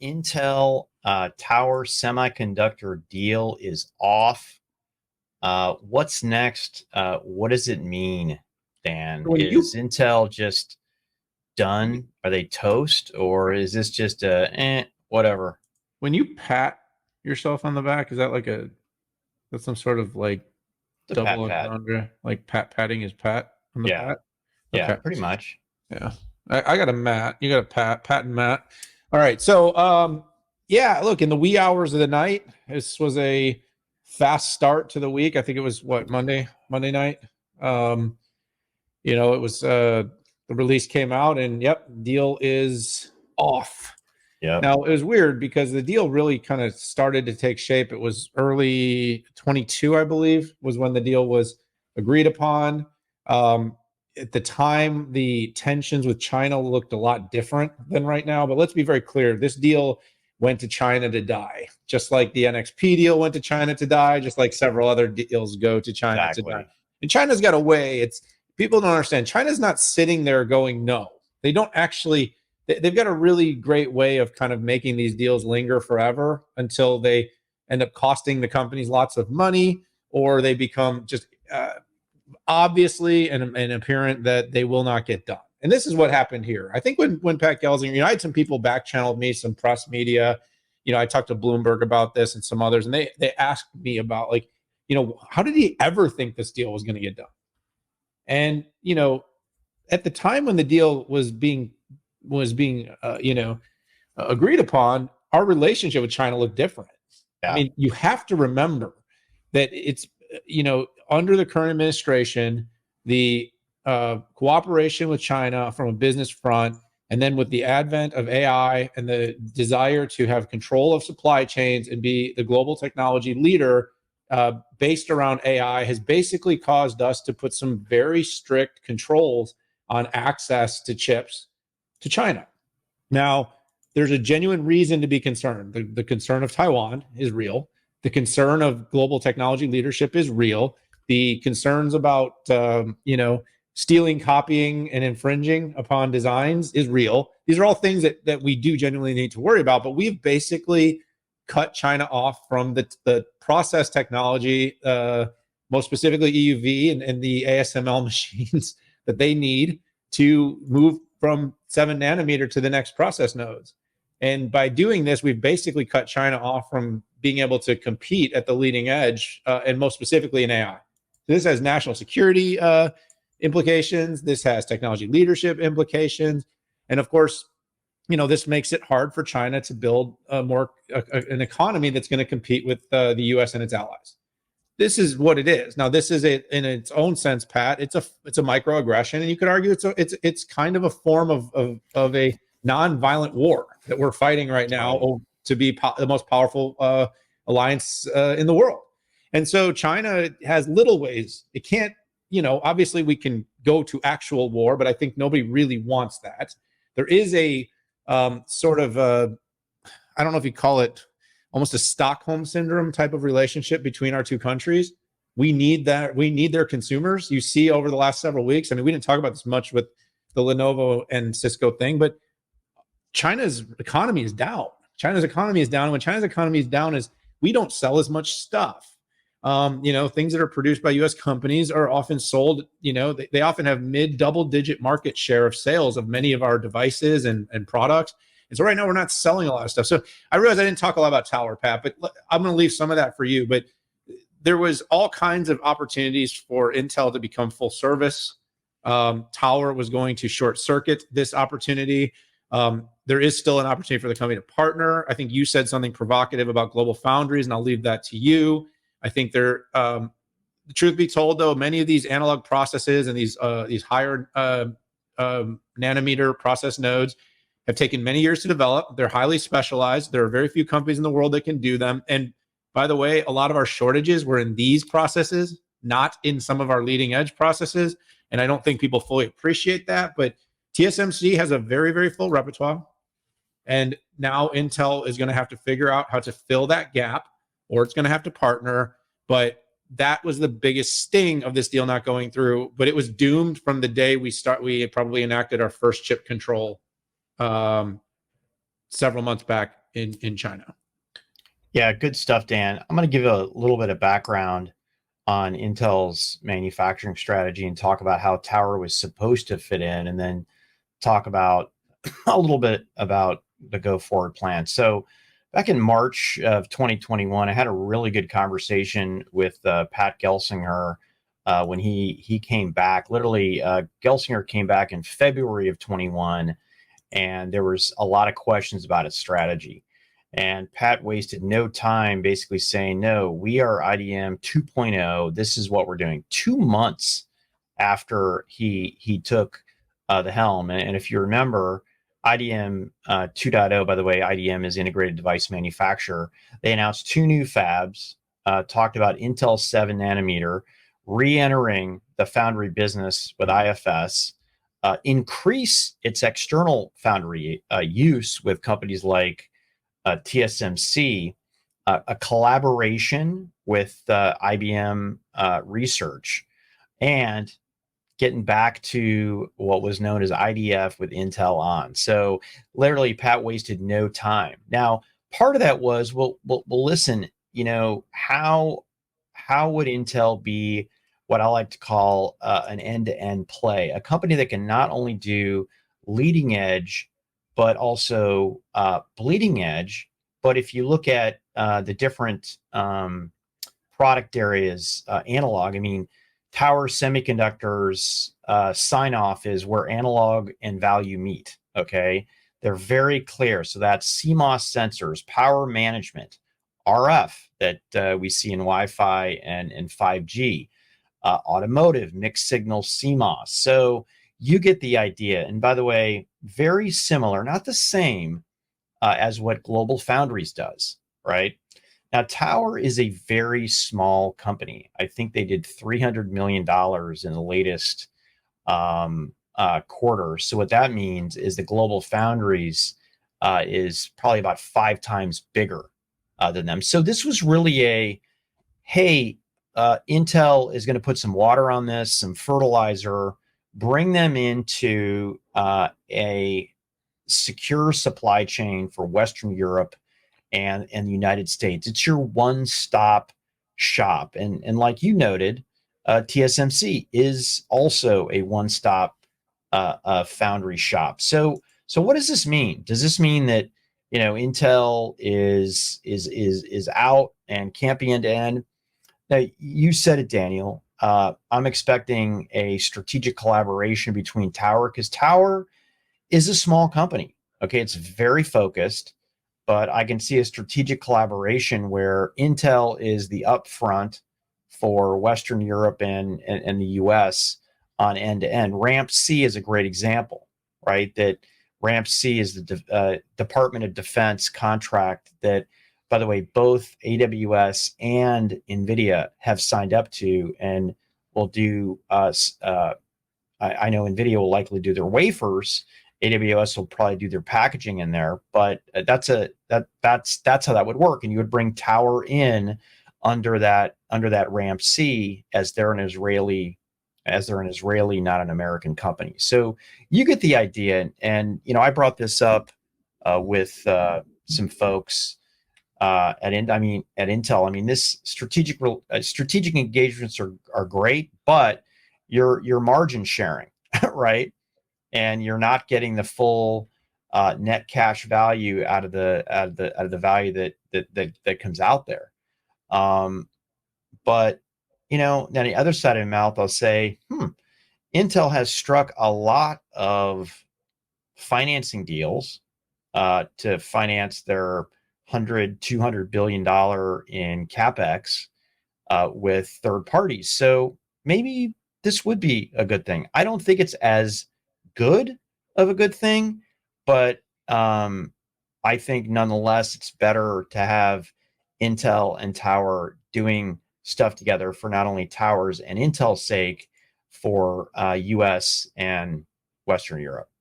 Intel Tower Semiconductor deal is off. What's next? What does it mean, Dan? When Is you Intel just done? Are they toast, or is this just whatever? when you pat yourself on the back, is that like that's some sort of like The double pat pat. entendre? Like patting his pat on the Yeah, pat? yeah, Okay. pretty much. Yeah. I got a Matt. You got a Pat and Matt. All right. So yeah, look, in the wee hours of the night, this was a fast start to the week. I think it was what, Monday night. Um, it was the release came out and yep, deal is off. Yep. Now it was weird because the deal really kind of started to take shape. It was early 22, I believe, was when the deal was agreed upon. At the time, the tensions with China looked a lot different than right now. But let's be very clear: this deal went to China to die, just like the NXP deal went to China to die, just like several other deals go to China to die. Exactly. And China's got a way. It's people don't understand. China's not sitting there going no. They don't actually they've got a really great way of kind of making these deals linger forever until they end up costing the companies lots of money or they become just obviously and apparent that they will not get done. And this is what happened here. I think when Pat Gelsinger, I had some people back channeled me, some press media. I talked to Bloomberg about this and some others, and they asked me about like, how did he ever think this deal was going to get done? And at the time when the deal was being agreed upon, our relationship with China looked different. I Yeah. mean, you have to remember that it's under the current administration, the cooperation with China from a business front, and then with the advent of AI and the desire to have control of supply chains and be the global technology leader based around AI has basically caused us to put some very strict controls on access to chips to China. Now, there's a genuine reason to be concerned. The concern of Taiwan is real. The concern of global technology leadership is real. The concerns about stealing, copying, and infringing upon designs is real. These are all things that we do genuinely need to worry about. But we've basically cut China off from the process technology, most specifically EUV and the ASML machines that they need to move from 7 nanometer to the next process nodes. And by doing this, we've basically cut China off from being able to compete at the leading edge, and most specifically in AI. This has national security implications. This has technology leadership implications. And of course, this makes it hard for China to build an economy that's going to compete with the U.S. and its allies. This is what it is. Now, this is in its own sense, Pat. It's a microaggression, and you could argue it's kind of a form of a non-violent war that we're fighting right now to be the most powerful alliance in the world. And so China has little ways. It can't, obviously we can go to actual war, but I think nobody really wants that. There is a sort of I don't know if you call it almost a Stockholm syndrome type of relationship between our two countries. We need that. We need their consumers. You see over the last several weeks, I mean, we didn't talk about this much with the Lenovo and Cisco thing, but China's economy is down. China's economy is down. And when China's economy is down is we don't sell as much stuff. Things that are produced by U.S. companies are often sold, they often have mid double-digit market share of sales of many of our devices and products. And so right now we're not selling a lot of stuff. So I realize I didn't talk a lot about Tower, Pat, but I'm going to leave some of that for you. But there was all kinds of opportunities for Intel to become full service. Tower was going to short circuit this opportunity. There is still an opportunity for the company to partner. I think you said something provocative about Global Foundries, and I'll leave that to you. I think the truth be told, though, many of these analog processes and these higher nanometer process nodes have taken many years to develop. They're highly specialized. There are very few companies in the world that can do them. And by the way, a lot of our shortages were in these processes, not in some of our leading edge processes. And I don't think people fully appreciate that. But TSMC has a very, very full repertoire. And now Intel is going to have to figure out how to fill that gap, or it's going to have to partner. But that was the biggest sting of this deal not going through. But it was doomed from the day we probably enacted our first chip control several months back in China. Yeah, good stuff, Dan. I'm going to give a little bit of background on Intel's manufacturing strategy and talk about how Tower was supposed to fit in, and then talk about a little bit about the go forward plan. So, back in March of 2021, I had a really good conversation with Pat Gelsinger when he came back. Literally, Gelsinger came back in February of 21, and there was a lot of questions about its strategy. And Pat wasted no time basically saying, no, we are IDM 2.0. This is what we're doing. 2 months after he took the helm. And if you remember, IDM 2.0, by the way, IDM is Integrated Device Manufacturer. They announced two new fabs, talked about Intel 7 nanometer, re-entering the foundry business with IFS, increase its external foundry use with companies like TSMC, a collaboration with IBM Research, and getting back to what was known as IDF with Intel on. So literally, Pat wasted no time. Now, part of that was, well, listen, how would Intel be what I like to call an end-to-end play, a company that can not only do leading edge, but also bleeding edge. But if you look at the different product areas, analog, I mean, Tower Semiconductors sign off is where analog and value meet. Okay. They're very clear. So that's CMOS sensors, power management, RF that we see in Wi Fi and 5G, automotive, mixed signal CMOS. So you get the idea. And by the way, very similar, not the same as what Global Foundries does, right? Now, Tower is a very small company. I think they did $300 million in the latest quarter. So what that means is the Global Foundries is probably about 5 times bigger than them. So this was really a, hey, Intel is going to put some water on this, some fertilizer, bring them into a secure supply chain for Western Europe and the United States. It's your one-stop shop. And like you noted, TSMC is also a one-stop foundry shop. So what does this mean? Does this mean that Intel is out and can't be end to end? Now, you said it, Daniel. I'm expecting a strategic collaboration between Tower, because Tower is a small company. Okay, it's very focused, but I can see a strategic collaboration where Intel is the upfront for Western Europe and the US on end to end. RAMP C is a great example, right? That RAMP C is the Department of Defense contract that, by the way, both AWS and NVIDIA have signed up to, and will do. I know NVIDIA will likely do their wafers. AWS will probably do their packaging in there, but that's how that would work. And you would bring Tower in under that RAMP C as they're an Israeli, not an American company. So you get the idea. And I brought this up with some folks at Intel. I mean, this strategic engagements are great, but you're margin sharing, right? And you're not getting the full net cash value out of the value that comes out there. But now the other side of the mouth, I'll say, Intel has struck a lot of financing deals to finance their $200 billion in capex with third parties. So maybe this would be a good thing. I don't think it's as good of a good thing, but I think nonetheless it's better to have Intel and Tower doing stuff together for not only Tower's and Intel's sake, for US and Western Europe.